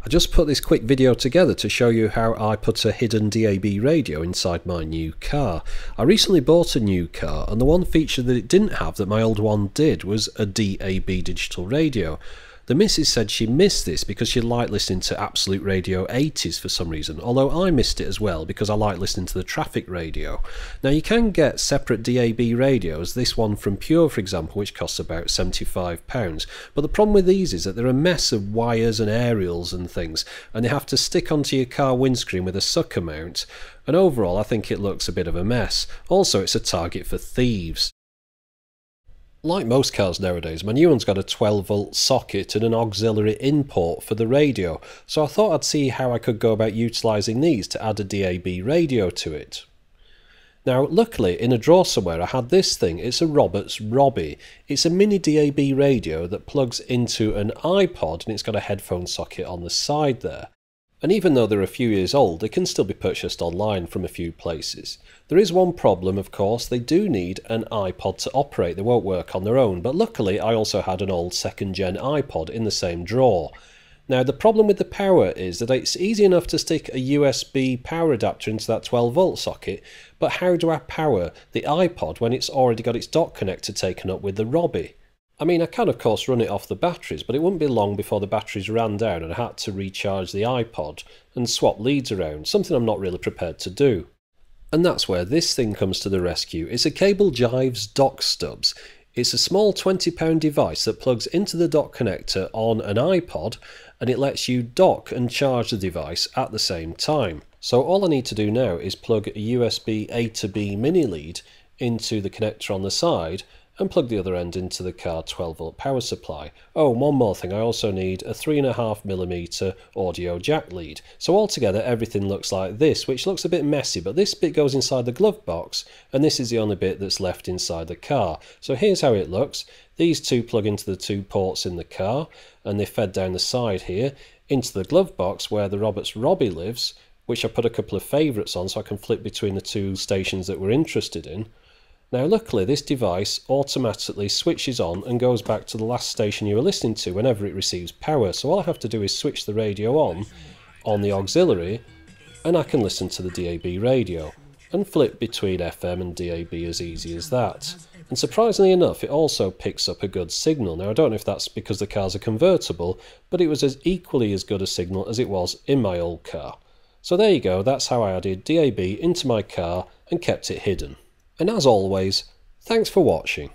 I just put this quick video together to show you how I put a hidden DAB radio inside my new car. I recently bought a new car, and the one feature that it didn't have that my old one did was a DAB digital radio. The missus said she missed this because she liked listening to Absolute Radio 80s for some reason, although I missed it as well because I like listening to the traffic radio. Now you can get separate DAB radios, this one from Pure for example, which costs about £75, but the problem with these is that they're a mess of wires and aerials and things, and they have to stick onto your car windscreen with a sucker mount, and overall I think it looks a bit of a mess. Also it's a target for thieves. Like most cars nowadays, my new one's got a 12-volt socket and an auxiliary in port for the radio, so I thought I'd see how I could go about utilising these to add a DAB radio to it. Now luckily in a drawer somewhere I had this thing. It's a Roberts Robbie. It's a mini DAB radio that plugs into an iPod, and it's got a headphone socket on the side there. And even though they're a few years old, they can still be purchased online from a few places. There is one problem, of course. They do need an iPod to operate. They won't work on their own, but luckily I also had an old second gen iPod in the same drawer. Now the problem with the power is that it's easy enough to stick a USB power adapter into that 12-volt socket, but how do I power the iPod when it's already got its dock connector taken up with the Robbie? I mean, I can of course run it off the batteries, but it wouldn't be long before the batteries ran down and I had to recharge the iPod and swap leads around, something I'm not really prepared to do. And that's where this thing comes to the rescue. It's a Cable Jives dock stubs. It's a small £20 device that plugs into the dock connector on an iPod, and it lets you dock and charge the device at the same time. So all I need to do now is plug a USB A to B mini lead into the connector on the side and plug the other end into the car 12-volt power supply. Oh, and one more thing, I also need a 3.5mm audio jack lead. So altogether everything looks like this, which looks a bit messy, but this bit goes inside the glove box, and this is the only bit that's left inside the car. So here's how it looks. These two plug into the two ports in the car, and they fed down the side here into the glove box where the Roberts Robbie lives, which I put a couple of favourites on so I can flip between the two stations that we're interested in. Now luckily this device automatically switches on and goes back to the last station you were listening to whenever it receives power, so all I have to do is switch the radio on the auxiliary, and I can listen to the DAB radio and flip between FM and DAB as easy as that. And surprisingly enough it also picks up a good signal. Now I don't know if that's because the car's a convertible, but it was equally as good a signal as it was in my old car. So there you go, that's how I added DAB into my car and kept it hidden. And as always, thanks for watching.